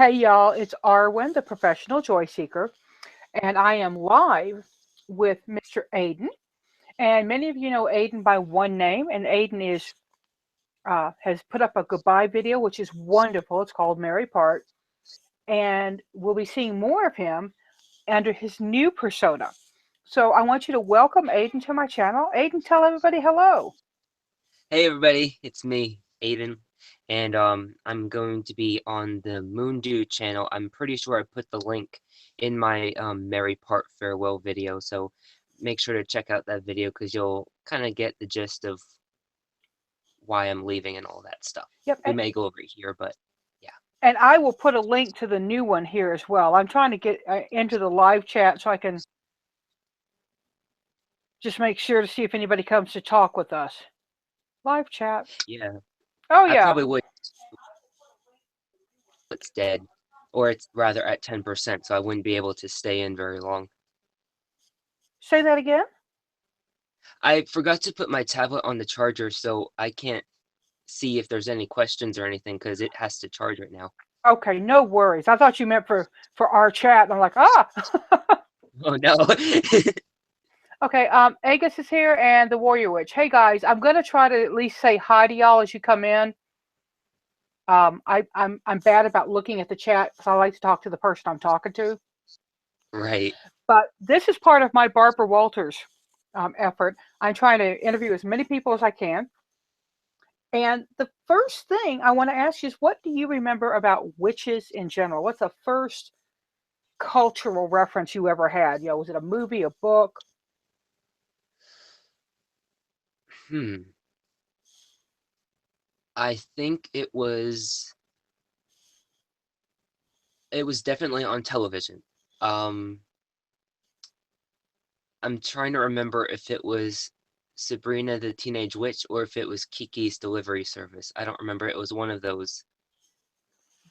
Hey y'all, it's Arwen, the professional joy seeker, and I am live with Mr. Aiden. And many of you know Aiden by one name, and Aiden is has put up a goodbye video, which is wonderful. It's called Mary Part, and we'll be seeing more of him under his new persona. So I want you to welcome Aiden to my channel. Aiden, tell everybody hello. Hey everybody, it's me, Aiden, and I'm going to be on the Moondew channel. I'm pretty sure I put the link in my Mary Part farewell video, so make sure to check out that video because you'll kind of get the gist of why I'm leaving and all that stuff. Yep, We may go over it here, but yeah. and I will put a link to the new one here as well. I'm trying to get into the live chat so I can just make sure to see if anybody comes to talk with us. Live chat. Yeah, Oh I yeah. probably would. It's dead, or it's rather at 10%, so I wouldn't be able to stay in very long. Say that again. I forgot to put my tablet on the charger, so I can't see if there's any questions or anything because it has to charge right now. Okay, no worries. I thought you meant for our chat. And I'm like, ah. Oh no. Okay. Agus is here and the Warrior Witch. Hey guys, I'm gonna try to at least say hi to y'all as you come in. I'm bad about looking at the chat because I like to talk to the person I'm talking to. Right. But this is part of my Barbara Walters effort. I'm trying to interview as many people as I can. And the first thing I want to ask you is, what do you remember about witches in general? What's the first cultural reference you ever had? Was it a movie, a book? Hmm. I think it was definitely on television. Um, I'm trying to remember if it was Sabrina the Teenage Witch or if it was Kiki's Delivery Service. I don't remember. It was one of those.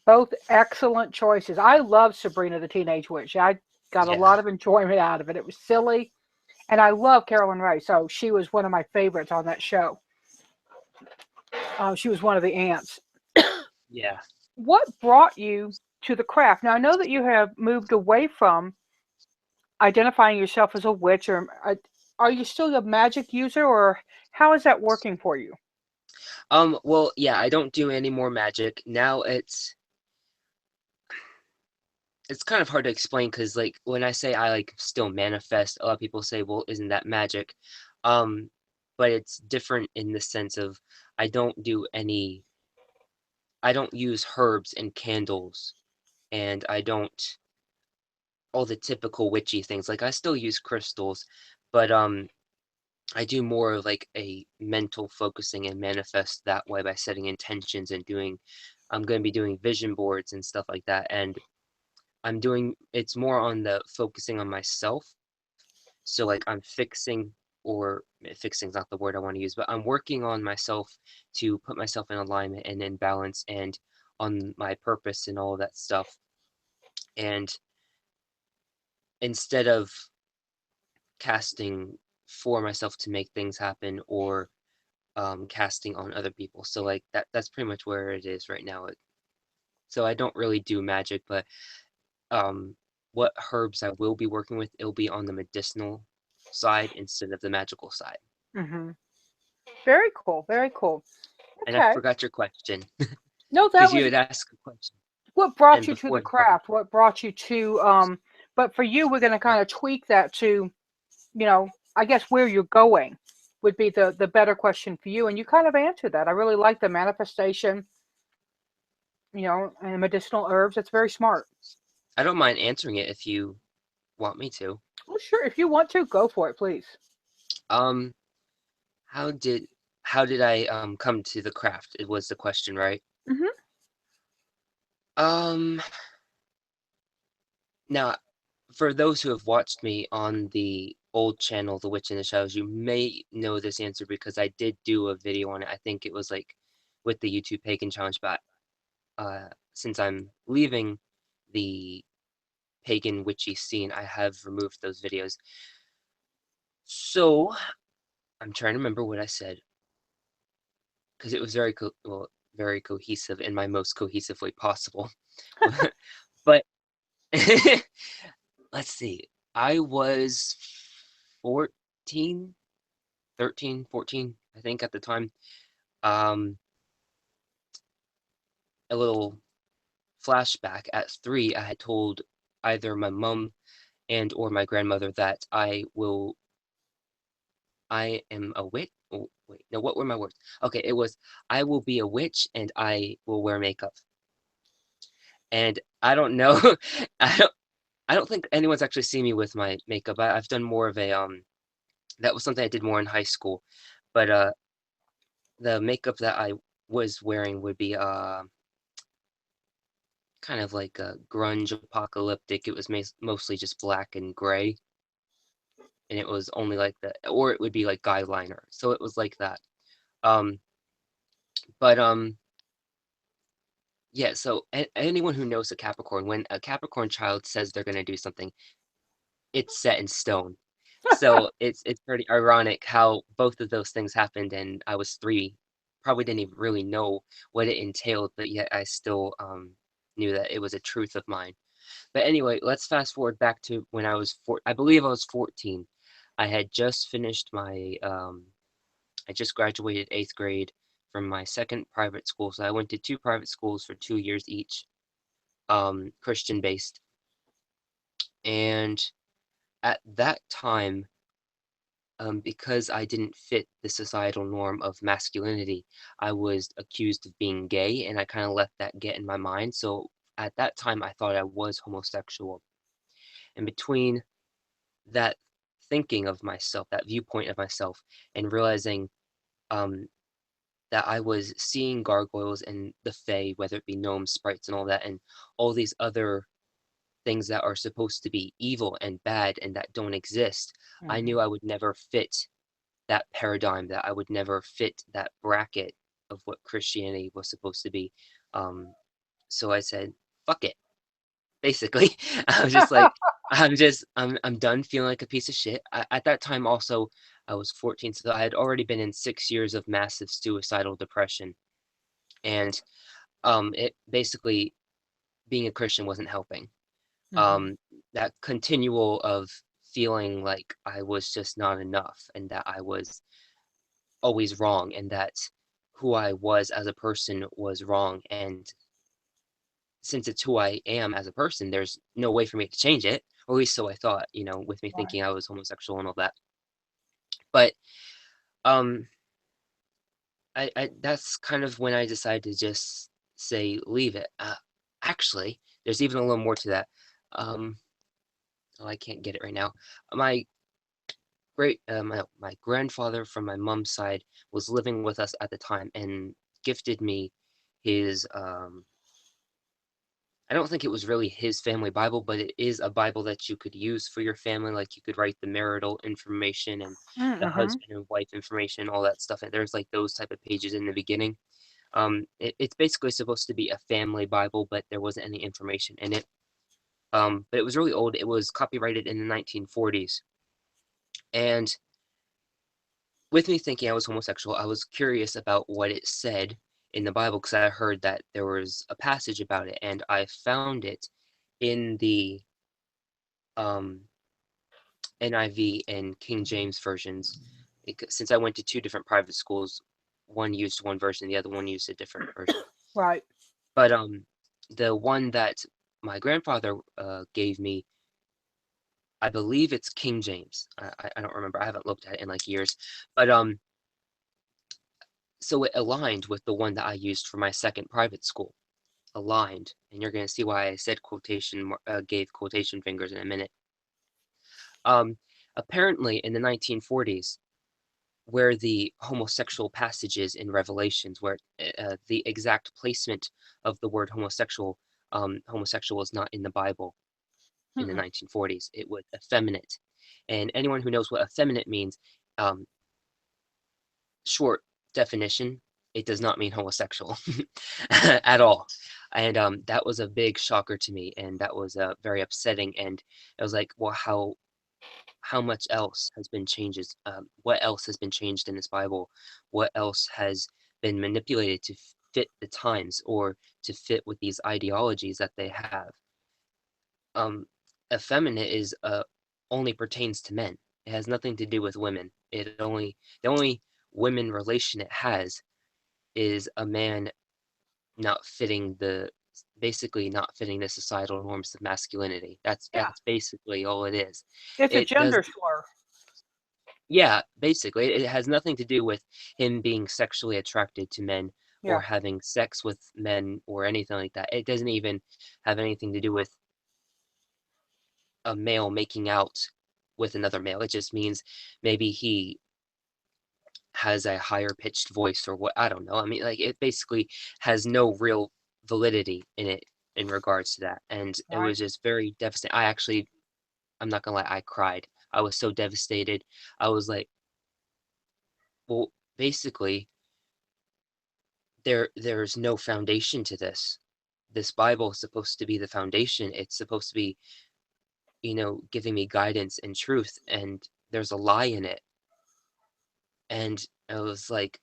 Both excellent choices. I love Sabrina the Teenage Witch. I got a Yeah. lot of enjoyment out of it. It was silly, and I love Carolyn Ray, so she was one of my favorites on that show. She was one of the aunts. Yeah. What brought you to the craft? Now I know that you have moved away from identifying yourself as a witch, or are you still a magic user, or how is that working for you? Well, yeah, I don't do any more magic. Now it's kind of hard to explain because like when I say I like still manifest, a lot of people say, well, isn't that magic? Um, but it's different in the sense of I don't do any I don't use herbs and candles and I don't all the typical witchy things. Like I still use crystals, but I do more of like a mental focusing and manifest that way by setting intentions and doing I'm going to be doing vision boards and stuff like that. And I'm doing it's more on the focusing on myself. So like I'm fixing's not the word I want to use, but I'm working on myself to put myself in alignment and in balance and on my purpose and all of that stuff. And instead of casting for myself to make things happen or casting on other people. So like that's pretty much where it is right now. So I don't really do magic, but um what herbs I will be working with, it'll be on the medicinal side instead of the magical side. Hmm. Very cool. Very cool. And I Okay. forgot your question No, that because you was had asked a question what brought and you to before the the question. craft. What brought you to but for you, we're going to kind of tweak that to, you know, I guess where you're going would be the better question for you, and you kind of answered that. I really like the manifestation, and medicinal herbs. It's very smart. I don't mind answering it if you want me to. Well, sure, if you want to, go for it, please. Um, how did how did I come to the craft? It was the question, right? Hmm. Um, Now for those who have watched me on the old channel, The Witch in the Shadows, you may know this answer because I did do a video on it. I think it was like with the YouTube Pagan Challenge, but since I'm leaving the pagan witchy scene, I have removed those videos. So I'm trying to remember what I said because it was very cool. Well, very cohesive in my most cohesive way possible. But let's see. I was 14, 13, 14, I think at the time. Um, a little flashback. At 3, I had told either my mom and or my grandmother that I am a witch. Oh, wait, no, what were my words? Okay, it was I will be a witch and I will wear makeup. And I don't know, I don't I don't think anyone's actually seen me with my makeup. I've done more of a that was something I did more in high school. But the makeup that I was wearing would be kind of like a grunge apocalyptic. It was mostly just black and gray, and it was only like the or it would be like guy liner. So it was like that. Um, but yeah, so anyone who knows a Capricorn, when a Capricorn child says they're gonna do something, it's set in stone. So it's pretty ironic how both of those things happened, and I was 3, probably didn't even really know what it entailed, but yet I still knew that it was a truth of mine. But anyway, let's fast forward back to when I was I believe I was 14. I had just finished my I just graduated 8th grade from my second private school. So I went to 2 private schools for 2 years each, Christian based. And at that time, because I didn't fit the societal norm of masculinity, I was accused of being gay, and I kind of let that get in my mind. So at that time, I thought I was homosexual. And between that thinking of myself, that viewpoint of myself, and realizing um, that I was seeing gargoyles and the fae, whether it be gnomes, sprites, and all that, and all these other things that are supposed to be evil and bad and that don't exist, I Hmm. knew I would never fit that paradigm, that I would never fit that bracket of what Christianity was supposed to be. Um, so I said, fuck it. Basically, I was just like, I'm done feeling like a piece of shit. At that time, also, I was 14, so I had already been in 6 years of massive suicidal depression. And it basically being a Christian wasn't helping. Hmm. Um, that continual of feeling like I was just not enough and that I was always wrong and that who I was as a person was wrong. And since it's who I am as a person, there's no way for me to change it, or at least so I thought, with me Right. thinking I was homosexual and all that. But um, I that's kind of when I decided to just say leave it. Actually, there's even a little more to that. Um, oh, I can't get it right now. My my grandfather from my mom's side was living with us at the time and gifted me his I don't think it was really his family Bible, but it is a Bible that you could use for your family. Like you could write the marital information and the Mm-hmm. husband and wife information, all that stuff. And there's like those type of pages in the beginning. It's basically supposed to be a family Bible, but there wasn't any information in it. But it was really old. It was copyrighted in the 1940s. And with me thinking I was homosexual, I was curious about what it said in the Bible because I heard that there was a passage about it, and I found it in the um, NIV and King James versions. Since I went to 2 different private schools, one used one version, the other one used a different version. Right. But the one that my grandfather gave me, I believe it's King James. I don't remember. I haven't looked at it in like years. But so it aligned with the one that I used for my second private school. Aligned, and you're going to see why I said gave quotation fingers in a minute. Um, Apparently, in the 1940s, where the homosexual passages in Revelations, where the exact placement of the word homosexual is not in the Bible in the Mm-mm. 1940s. It was effeminate, and anyone who knows what effeminate means, um, short definition, it does not mean homosexual at all. And that was a big shocker to me, and that was very upsetting. And I was like, well, how much else has been changes? What else has been changed in this Bible? What else has been manipulated fit the times or to fit with these ideologies that they have. Um, effeminate is only pertains to men. It has nothing to do with women. The only women relation it has is a man not fitting the basically not fitting the societal norms of masculinity. Yeah, That's basically all it is. it's a It does gender slur. Yeah, basically it has nothing to do with him being sexually attracted to men or Yeah, having sex with men or anything like that. It doesn't even have anything to do with a male making out with another male. It just means maybe he has a higher pitched voice or what, I don't know. I mean, like it basically has no real validity in it in regards to that. And it right. was just very devastating. I'm not gonna lie, I cried. I was so devastated. I was like, well, basically, there's no foundation to this. This Bible is supposed to be the foundation. It's supposed to be, giving me guidance and truth, and there's a lie in it. And I was like,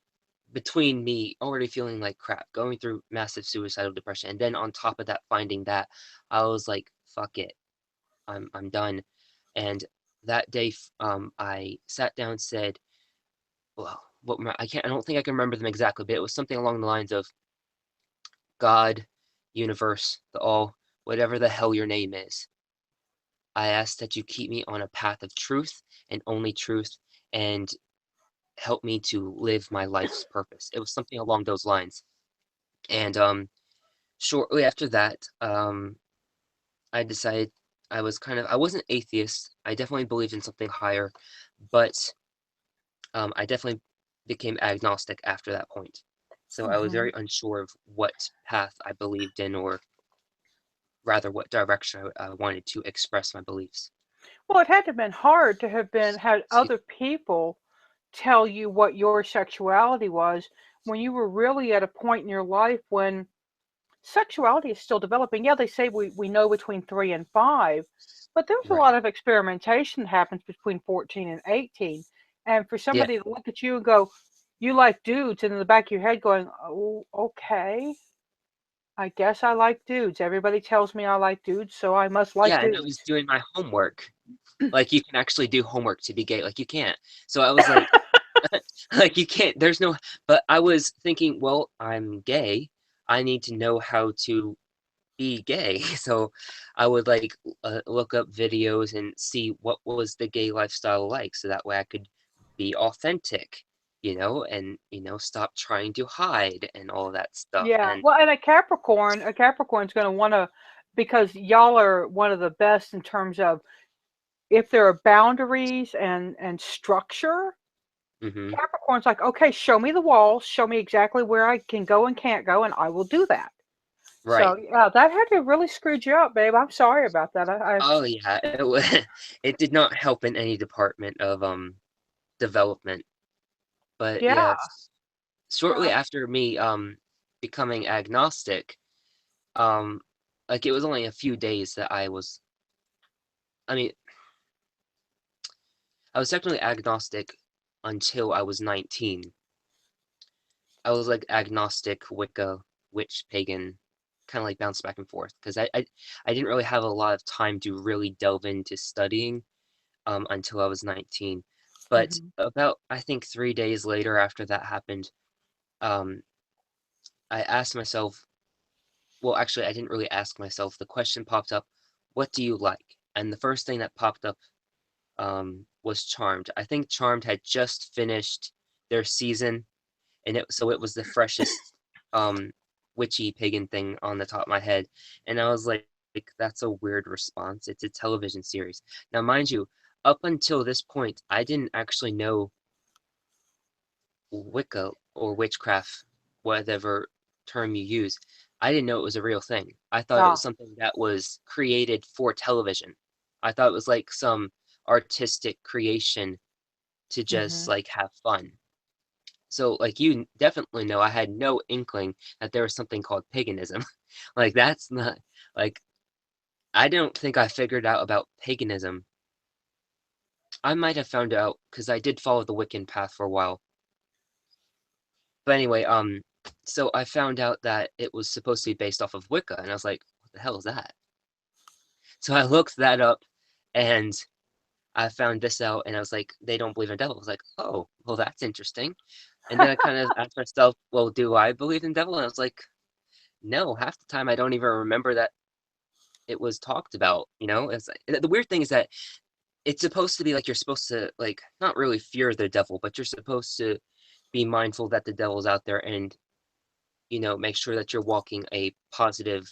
between me already feeling like crap, going through massive suicidal depression, and then on top of that, finding that, I was like, fuck it, I'm done. And that day, I sat down and said, well, I don't think I can remember them exactly, but it was something along the lines of God, universe, the all, whatever the hell your name is. I ask that you keep me on a path of truth and only truth, and help me to live my life's purpose. It was something along those lines. And shortly after that, I decided I wasn't atheist. I definitely believed in something higher, but I definitely became agnostic after that point. So I was Hmm. very unsure of what path I believed in, or rather what direction I wanted to express my beliefs. Well, it had to have been hard to have been had other people tell you what your sexuality was when you were really at a point in your life when sexuality is still developing. Yeah, they say we know between 3 and 5, but there's a lot Right. of experimentation that happens between 14 and 18. And for Yeah. somebody to look at you and go, you like dudes, and in the back of your head going, oh, okay, I guess I like dudes. Everybody tells me I like dudes, so I must like Yeah, and I was dudes. doing my homework. Like you can actually do homework to be gay. Like you can't. So I was like, like you can't. There's no. But I was thinking, well, I'm gay. I need to know how to be gay. So I would like look up videos and see what was the gay lifestyle like, so that way I could be authentic, and stop trying to hide and all that stuff. Yeah, And well, and a Capricorn's going to want to, because y'all are one of the best in terms of if there are boundaries and structure. hmm Capricorn's like, okay, show me the walls, show me exactly where I can go and can't go, and I will do that. right. So yeah, that had to really screwed you up, babe. I'm sorry about that. Oh yeah, it did not help in any department of development. But Yeah, yeah, shortly yeah. after me becoming agnostic, um like it was only a few days that I mean, I was technically agnostic until I was 19. I was like agnostic, Wicca, witch, pagan, kind of like bounce back and forth because I didn't really have a lot of time to really delve into studying until I was 19. But Hmm. about, I think, 3 days later after that happened, um, I asked myself, well, actually, I didn't really ask myself. The question popped up, what do you like? And the first thing that popped up was Charmed. I think Charmed had just finished their season, and so it was the freshest um, witchy pagan thing on the top of my head. And I was like, that's a weird response. It's a television series. Now, mind you, up until this point, I didn't actually know Wicca or witchcraft, whatever term you use. I didn't know it was a real thing. I thought it was Ah, something that was created for television. I thought it was like some artistic creation to just hmm. like have fun. So like you definitely know, I had no inkling that there was something called paganism. Like that's not like I don't think I figured out about paganism. I might have found out because I did follow the Wiccan path for a while. But anyway, So I found out that it was supposed to be based off of Wicca, and I was like, what the hell is that? So I looked that up, and I found this out, and I was like, they don't believe in the devil. I was like, oh, well, that's interesting. And then I kind of asked myself, well, do I believe in the devil? And I was like, no, half the time I don't even remember that it was talked about, you know? It's like, the weird thing is that it's supposed to be like you're supposed to like not really fear the devil, but you're supposed to be mindful that the devil's out there and, make sure that you're walking a positive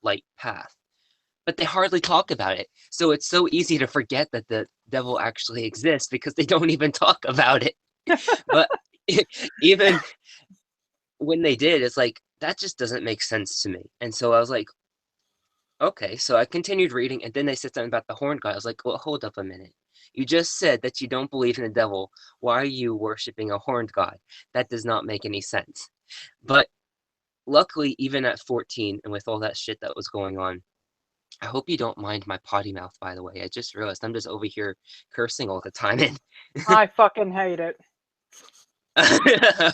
light path. But they hardly talk about it. So it's so easy to forget that the devil actually exists because they don't even talk about it. But even when they did, it's like that just doesn't make sense to me. And so I was like, okay. So I continued reading, and then they said something about the horn god. I was like, well, hold up a minute. You just said that you don't believe in the devil. Why are you worshiping a horned god? That does not make any sense. But luckily, even at 14, and with all that shit that was going on, I hope you don't mind my potty mouth, by the way. I just realized I'm just over here cursing all the time. And I fucking hate it.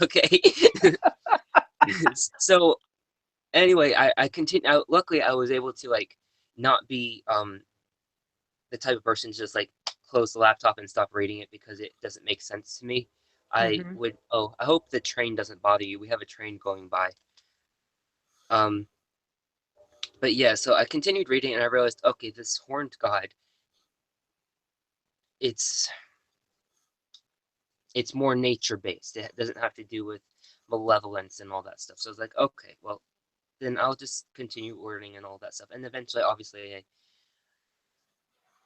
okay. So anyway, I continue. Luckily, I was able to like not be the type of person to just like close the laptop and stop reading it because it doesn't make sense to me. I Hmm. would. Oh, I hope the train doesn't bother you. We have a train going by. Um, but yeah, so I continued reading and I realized, okay, this horned god, it's it's more nature based. It doesn't have to do with malevolence and all that stuff. So I was like, okay, well, then I'll just continue ordering and all that stuff. And eventually, obviously,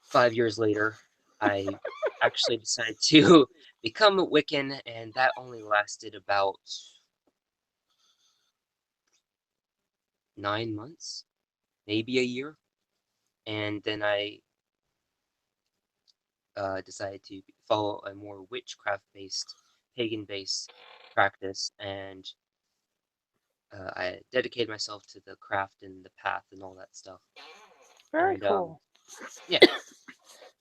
5 years later, I actually decided to become a Wiccan, and that only lasted about 9 months, maybe a year. And then I decided to follow a more witchcraft based, pagan based practice, and I dedicated myself to the craft and the path and all that stuff. Very And cool. yeah.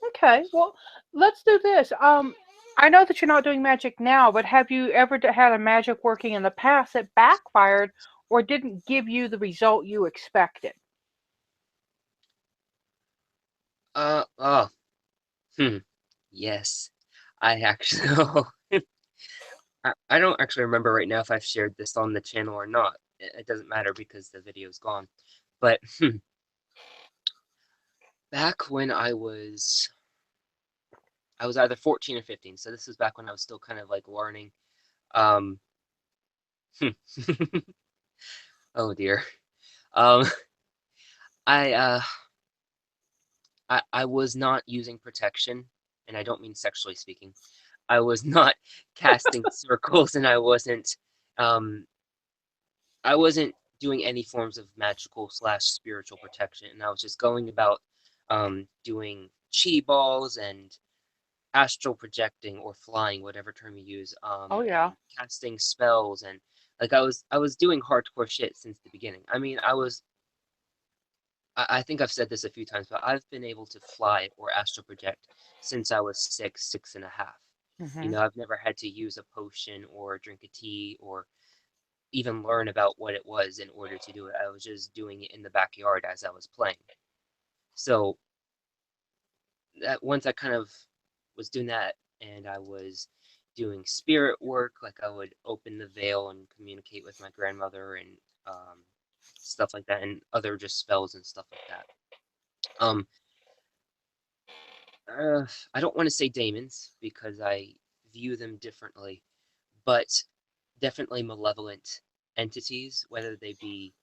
Okay, well, let's do this. I know that you're not doing magic now, but have you ever had a magic working in the past that backfired or didn't give you the result you expected? Oh, hmm, yes. I actually, I don't actually remember right now if I've shared this on the channel or not. It doesn't matter because the video's gone. But back when I was either 14 or 15, so this was back when I was still kind of like learning. Um, oh dear. Um, I uh, I was not using protection, and I don't mean sexually speaking. I was not casting circles, and um, I wasn't doing any forms of magical slash spiritual protection, and I was just going about doing chi balls and astral projecting or flying, whatever term you use, Oh yeah. and casting spells, and like I was doing hardcore shit since the beginning. I mean, I think I've said this a few times, but I've been able to fly or astral project since I was 6 and a half. Hmm. I've never had to use a potion or drink a tea or even learn about what it was in order to do it. I was just doing it in the backyard as I was playing. So that once I kind of was doing that and I was doing spirit work, like I would open the veil and communicate with my grandmother and um, stuff like that, and other just spells and stuff like that. Um, I don't want to say demons because I view them differently, but definitely malevolent entities, whether they be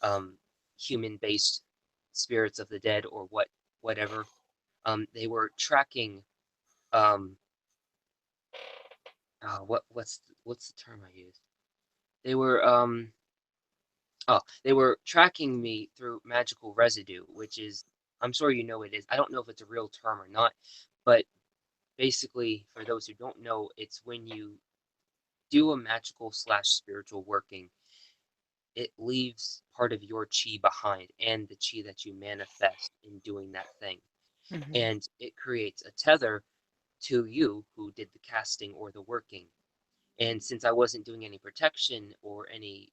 um, human-based spirits of the dead or whatever. They were tracking. Um, what's the term I use? They were they were tracking me through magical residue, which is I'm sure you know it is. I don't know if it's a real term or not, but basically, for those who don't know, it's when you do a magical slash spiritual working, it leaves part of your chi behind and the chi that you manifest in doing that thing. Hmm. And it creates a tether to you who did the casting or the working. And since I wasn't doing any protection or any,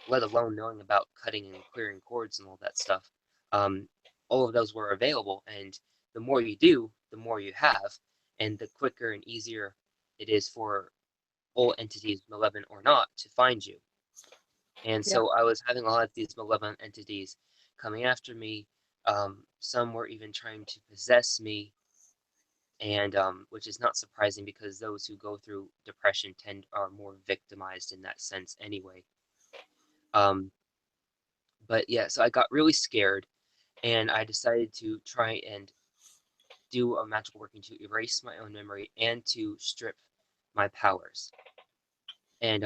let alone knowing about cutting and clearing cords and all that stuff, um, all of those were available. And the more you do, the more you have, and the quicker and easier it is for all entities, malevolent or not, to find you. And Yeah. so I was having a lot of these malevolent entities coming after me. Some were even trying to possess me, and which is not surprising because those who go through depression tend are more victimized in that sense anyway. Um, but yeah, so I got really scared, and I decided to try and do a magical working to erase my own memory and to strip my powers. And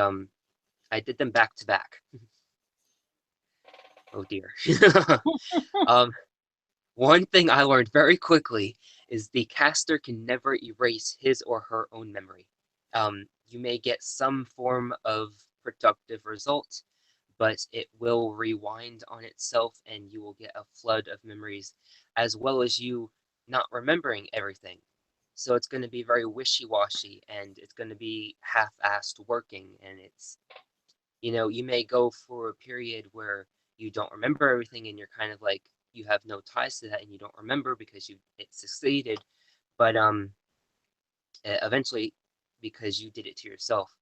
I did them back to back. Oh dear. um, One thing I learned very quickly is the caster can never erase his or her own memory. You may get some form of productive result, but it will rewind on itself and you will get a flood of memories, as well as you not remembering everything. So it's going to be very wishy-washy and it's going to be half-assed working, and it's, you may go for a period where you don't remember everything and you're kind of like you have no ties to that and you don't remember because you it succeeded, but eventually, because you did it to yourself,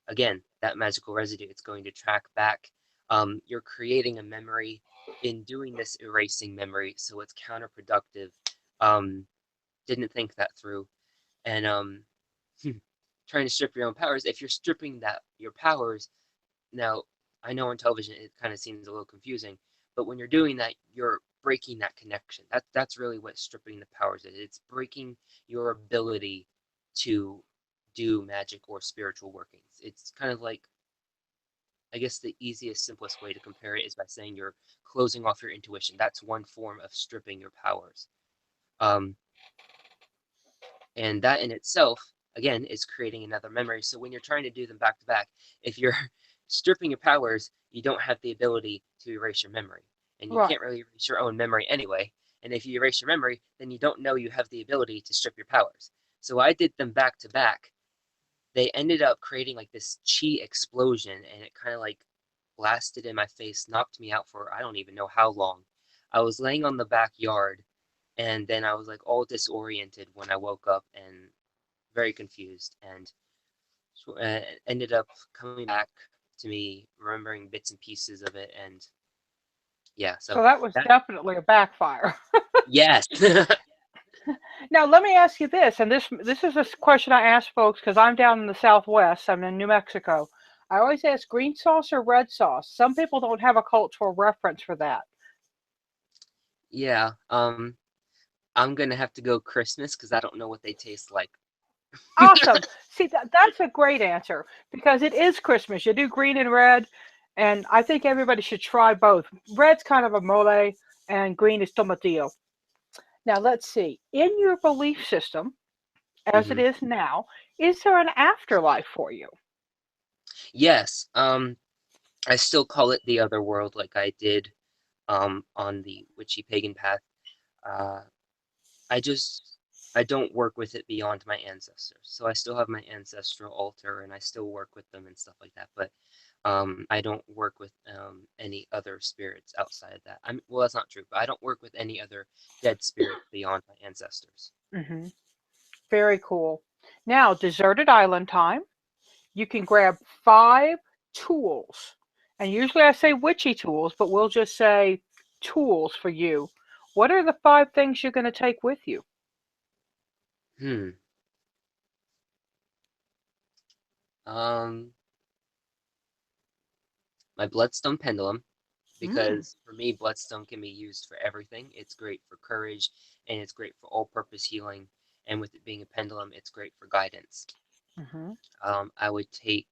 again, that magical residue, it's going to track back. You're creating a memory in doing this erasing memory, so it's counterproductive. um didn't think that through, and trying to strip your own powers, if you're stripping that your powers. Now, I know on television it kind of seems a little confusing, but when you're doing that, you're breaking that connection. That's really what stripping the powers is. It's breaking your ability to do magic or spiritual workings. It's kind of like, I guess the easiest, simplest way to compare it is by saying you're closing off your intuition. That's one form of stripping your powers. Um, and that in itself, again, is creating another memory. So when you're trying to do them back to back, if you're stripping your powers, you don't have the ability to erase your memory, and you Right. can't really erase your own memory anyway. And if you erase your memory, then you don't know you have the ability to strip your powers. So I did them back to back. They ended up creating like this chi explosion, and it kind of like blasted in my face, knocked me out for I don't even know how long. I was laying on the backyard, and then I was like all disoriented when I woke up and very confused, and ended up coming back to me remembering bits and pieces of it. And yeah, so So that was that, definitely a backfire. yes. Now, let me ask you this, and this is a question I ask folks because I'm down in the Southwest. I'm in New Mexico. I always ask green sauce or red sauce. Some people don't have a cultural reference for that. Yeah, I'm gonna have to go Christmas because I don't know what they taste like. Awesome. See, that's a great answer because it is Christmas. You do green and red, and I think everybody should try both. Red's kind of a mole, and green is tomatillo. Now, let's see. In your belief system, as it Hmm. is now, is there an afterlife for you? Yes, I still call it the other world like I did on the witchy pagan path. Uh, I just I don't work with it beyond my ancestors. So I still have my ancestral altar and I still work with them and stuff like that. But I don't work with any other spirits outside of that. Well, that's not true, but I don't work with any other dead spirit beyond my ancestors. Hmm. Very cool. Now, deserted island time. You can grab 5 tools. And usually I say witchy tools, but we'll just say tools for you. What are the 5 things you're going to take with you? Hmm. Um, my bloodstone pendulum, Mm, because for me, bloodstone can be used for everything. It's great for courage and it's great for all-purpose healing. And with it being a pendulum, it's great for guidance. hmm. I would take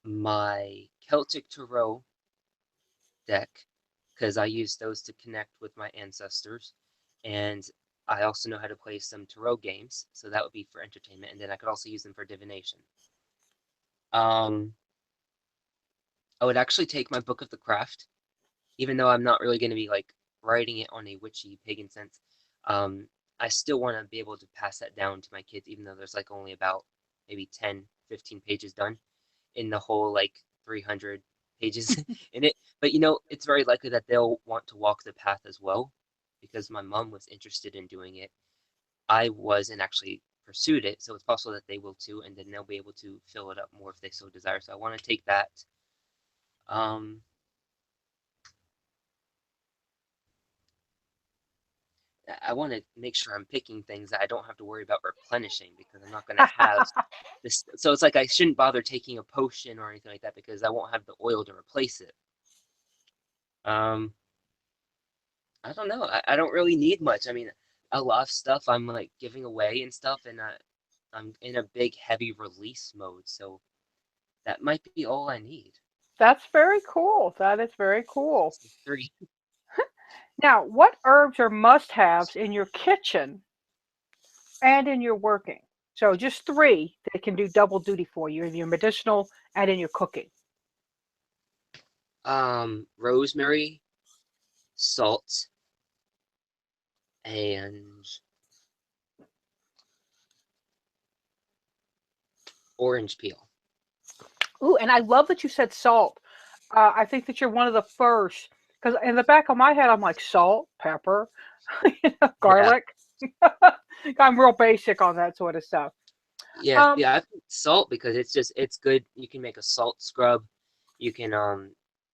my Celtic Tarot deck because I use those to connect with my ancestors. And I also know how to play some tarot games, so that would be for entertainment. And then I could also use them for divination. Um, I would actually take my book of the craft, even though I'm not really going to be like writing it on a witchy pagan sense. Um, I still want to be able to pass that down to my kids, even though there's like only about maybe 10 15 pages done in the whole like 300 pages in it. But it's very likely that they'll want to walk the path as well because my mom was interested in doing it. I was and actually pursued it, so it's possible that they will too, and then they'll be able to fill it up more if they so desire. So I want to take that. Um, I want to make sure I'm picking things that I don't have to worry about replenishing because I'm not going to have this. So it's like I shouldn't bother taking a potion or anything like that because I won't have the oil to replace it. Um, I don't know. I don't really need much. I mean, a lot of stuff I'm like giving away and stuff, and I'm in a big heavy release mode, so that might be all I need. That's very cool. That is very cool. So three. Now, what herbs are must-haves in your kitchen and in your working? So just three that can do double duty for you in your medicinal and in your cooking. Rosemary, salt, and orange peel. Ooh, and I love that you said salt. I think that you're one of the first, because in the back of my head, I'm like salt, pepper, Yeah, garlic. I'm real basic on that sort of stuff. yeah, Um, yeah. I put salt because it's good. You can make a salt scrub. You can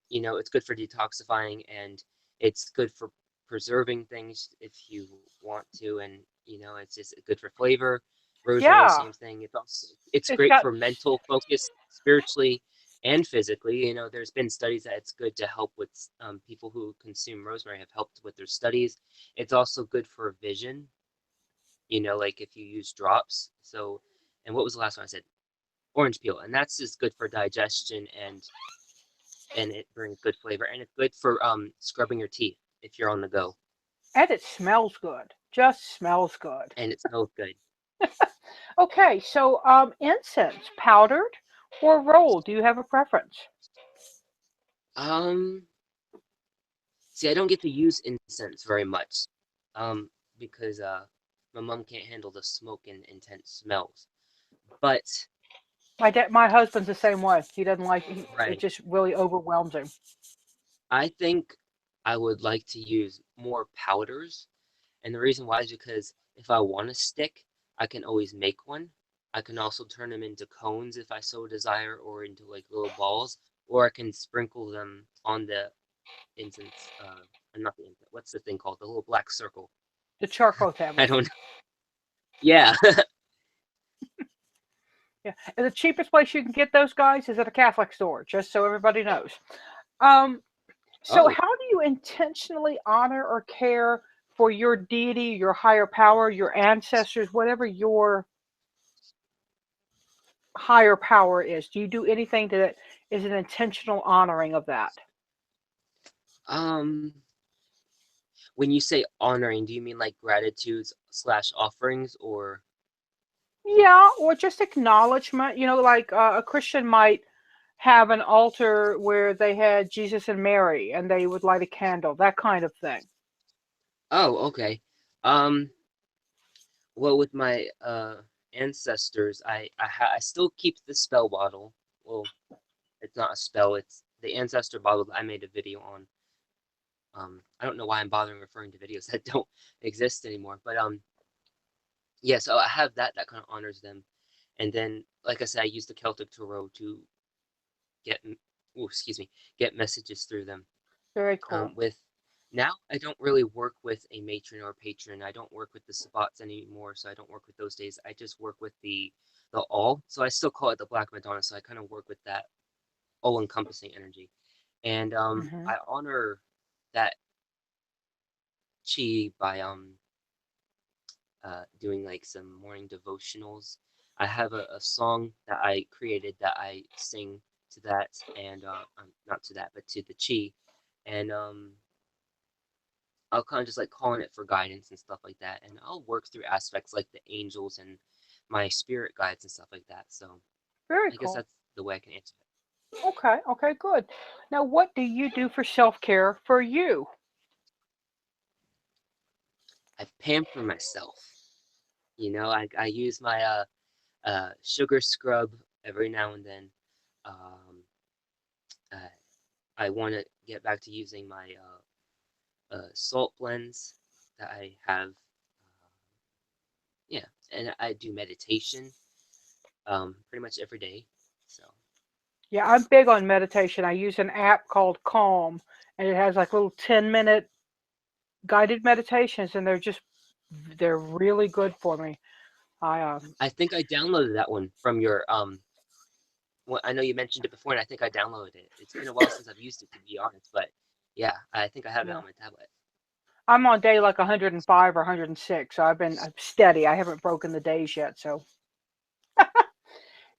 it's good for detoxifying and it's good for preserving things if you want to, and it's just good for flavor. Rosemary, yeah, same thing. It's it's great got for mental focus, spiritually and physically. There's been studies that it's good to help with people who consume rosemary have helped with their studies. It's also good for vision. Like if you use drops. So, and what was the last one I said? Orange peel, and that's just good for digestion and it brings good flavor, and it's good for scrubbing your teeth if you're on the go, and it smells good. Just smells good. and it smells good. Okay, so incense, powdered or rolled? Do you have a preference? Um, See, I don't get to use incense very much, because my mom can't handle the smoke and intense smells. But My husband's the same way. He doesn't like it. right, Just really overwhelms him. I think I would like to use more powders, and the reason why is because if I want a stick, I can always make one. I can also turn them into cones if I so desire, or into like little balls, or I can sprinkle them on the incense. Not the incense. What's the thing called? The little black circle. The charcoal I tablet. don't. Yeah. Yeah, and the cheapest place you can get those guys is at a Catholic store. Just so everybody knows. Um, so Oh. how do you intentionally honor or care for your deity, your higher power, your ancestors, whatever your higher power is? Do you do anything that is an intentional honoring of that? Um. When you say honoring, do you mean like gratitudes slash offerings, or? Yeah, or just acknowledgement. Like a Christian might have an altar where they had Jesus and Mary and they would light a candle, that kind of thing. Oh, okay. Um. Well, with my ancestors, I still keep the spell bottle. Well, it's not a spell. It's the ancestor bottle that I made a video on. I don't know why I'm bothering referring to videos that don't exist anymore, but yeah. So I have that that kind of honors them, and then, like I said, I use the Celtic Tarot to get, excuse me, get messages through them. Very cool. With now, I don't really work with a matron or patron. I don't work with the spots anymore, so I don't work with those days. I just work with the all. So I still call it the Black Madonna. So I kind of work with that all-encompassing energy, and Hmm. I honor that chi by doing like some morning devotionals. I have a song that I created that I sing to that, and not to that, but to the chi, and I'll kind of just like calling it for guidance and stuff like that, and I'll work through aspects like the angels and my spirit guides and stuff like that. So Very I guess cool. that's the way I can answer it. Okay, okay, good. Now, what do you do for self care for you? I pamper myself. I use my sugar scrub every now and then. Um, uh, I want to get back to using my salt blends that I have. Yeah, and I do meditation pretty much every day. So Yeah, I'm big on meditation. I use an app called Calm, and it has like little 10-minute guided meditations, and they're really good for me. I I think I downloaded that one from your well, I know you mentioned it before, and I think I downloaded it. It's been a while since I've used it, to be honest, but yeah, I think I have it yeah. on my tablet. I'm on day like 105 or 106, so I'm steady. I haven't broken the days yet.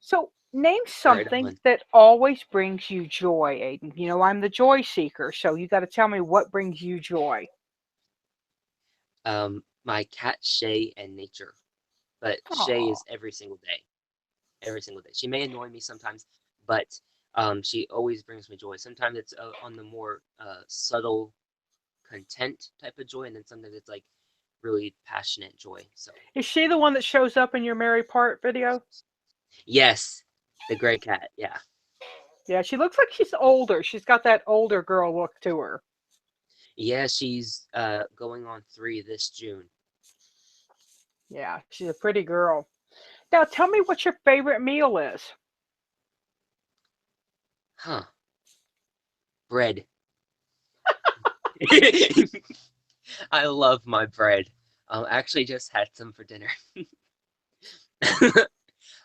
So name Right something on. that always brings you joy, Aiden. You know I'm the joy seeker, so you got to tell me what brings you joy. My cat Shay and nature, but Shay Oh, is every single day. She may annoy me sometimes, but she always brings me joy. Sometimes it's on the more subtle content type of joy, and then sometimes it's like really passionate joy. So is she the one that shows up in your Mary Part video? yes, the gray cat. Yeah, Yeah, she looks like she's older. She's got that older girl look to her. yeah. She's going on 3 this June. Yeah, she's a pretty girl. Now tell me what your favorite meal is. Huh? Bread. I love my bread. I actually just had some for dinner.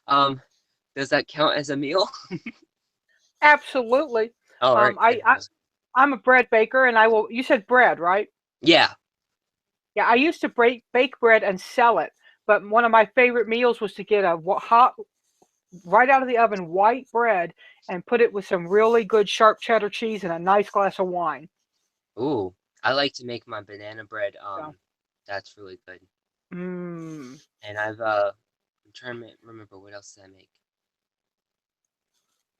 Um, does that count as a meal? Absolutely. All right, Um, I, there we I go. I'm a bread baker, and I will. You said bread, right? Yeah. Yeah, I used to bake bread and sell it, but one of my favorite meals was to get a hot, right out of the oven, white bread and put it with some really good sharp cheddar cheese and a nice glass of wine. Ooh, I like to make my banana bread. So, That's really good. mmm. And I'm trying to remember what else did I make.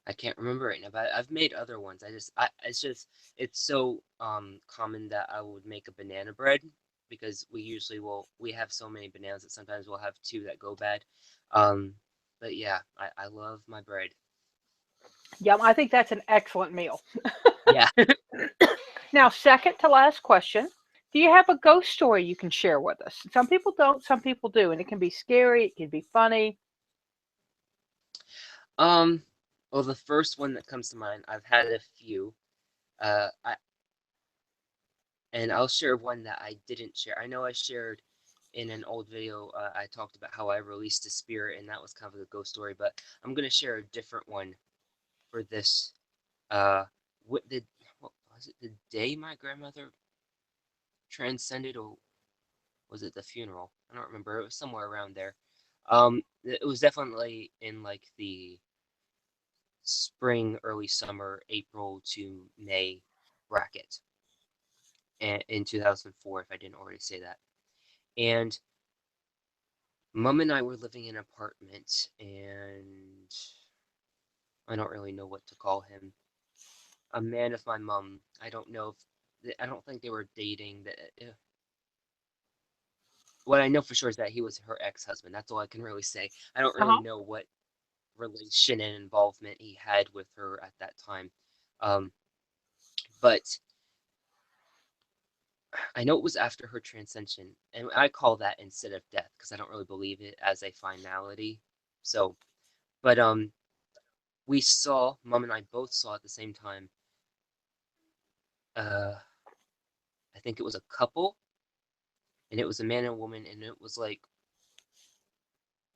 I can't remember right now, but I've made other ones. It's just, it's so common that I would make a banana bread because we have so many bananas that sometimes we'll have two that go bad. Um, but yeah, I love my bread. Yeah, I think that's an excellent meal. Yeah. Now, second to last question. Do you have a ghost story you can share with us? Some people don't, some people do, and it can be scary, it can be funny. Um, well, the first one that comes to mind, I've had a few. I and I'll share one that I didn't share. I know I shared in an old video. I talked about how I released a spirit, and that was kind of a ghost story. But I'm gonna share a different one for this. Uh, what did what was it? The day my grandmother transcended, or was it the funeral? I don't remember. It was somewhere around there. It was definitely in like the spring, early summer, April to May bracket, in 2004, if I didn't already say that. And Mom and I were living in an apartment, and I don't really know what to call him. A man of my mom. I don't know if I don't think they were dating. What I know for sure is that he was her ex-husband. That's all I can really say. I don't really Uh-huh. know what relation and involvement he had with her at that time. Um, but I know it was after her transcension, and I call that instead of death because I don't really believe it as a finality. So, but we saw, Mom and I both saw at the same time. Uh, I think it was a couple, and it was a man and woman, and it was like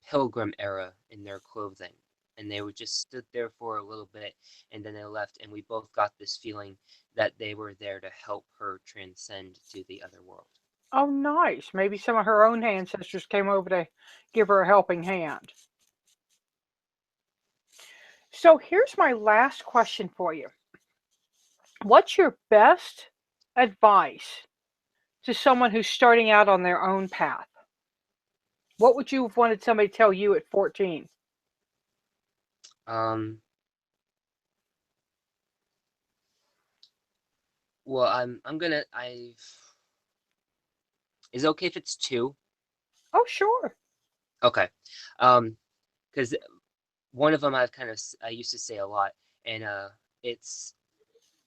pilgrim era in their clothing. And they were just stood there for a little bit, and then they left, and we both got this feeling that they were there to help her transcend to the other world. Oh, nice. Maybe some of her own ancestors came over to give her a helping hand. So here's my last question for you. What's your best advice to someone who's starting out on their own path? What would you have wanted somebody to tell you at 14? Um, well, I'm gonna I is it okay if it's two? Oh, sure. Okay. Um, because one of them I used to say a lot, and it's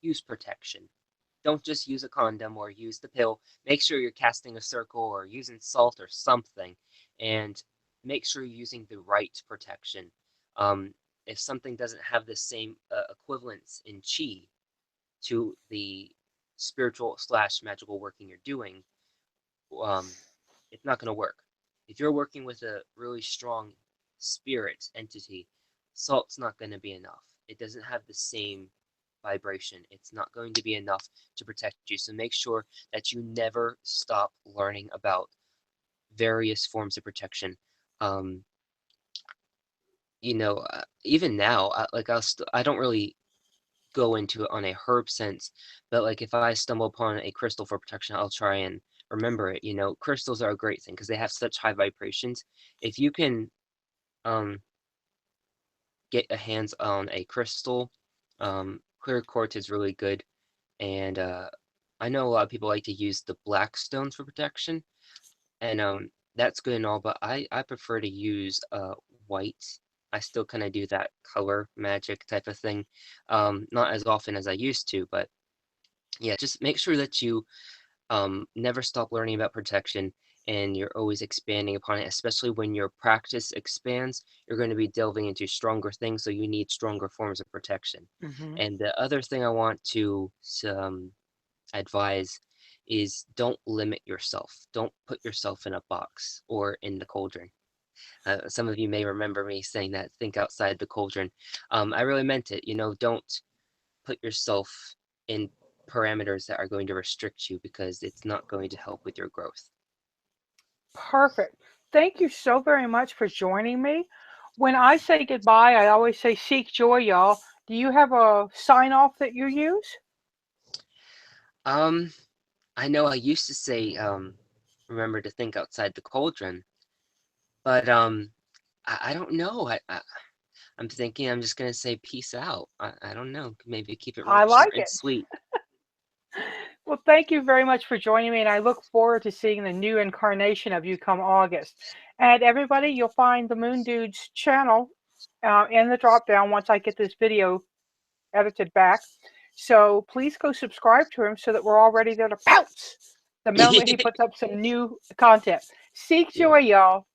use protection. Don't just use a condom or use the pill. Make sure you're casting a circle or using salt or something, and make sure you're using the right protection. Um, if something doesn't have the same equivalence in chi to the spiritual slash magical working you're doing, um, it's not going to work. If you're working with a really strong spirit entity, salt's not going to be enough. It doesn't have the same vibration. It's not going to be enough to protect you. So make sure that you never stop learning about various forms of protection. Um, even now, I don't really go into it on a herb sense, but like if I stumble upon a crystal for protection, I'll try and remember it. Crystals are a great thing because they have such high vibrations. If you can um, get a hands on a crystal, clear quartz is really good, and I know a lot of people like to use the black stones for protection, and that's good and all, but I prefer to use white. I still kind of do that color magic type of thing, not as often as I used to, but yeah, just make sure that you never stop learning about protection and you're always expanding upon it, especially when your practice expands, you're going to be delving into stronger things, so you need stronger forms of protection. Hmm. And the other thing I want to advise is don't limit yourself. Don't put yourself in a box or in the cauldron. Some of you may remember me saying that, think outside the cauldron. I really meant it. Don't put yourself in parameters that are going to restrict you because it's not going to help with your growth. Perfect. Thank you so very much for joining me. When I say goodbye, I always say seek joy, y'all. Do you have a sign off that you use? Um, I know I used to say, remember to think outside the cauldron, but I don't know. I'm thinking I'm just gonna say peace out. I don't know. Maybe keep it real I short like and it. sweet. Well, thank you very much for joining me, and I look forward to seeing the new incarnation of you come August. And everybody, you'll find the Moon Dude's channel in the drop down once I get this video edited back. So please go subscribe to him so that we're all ready there to pounce the moment he puts up some new content. Seek Yeah. joy, y'all.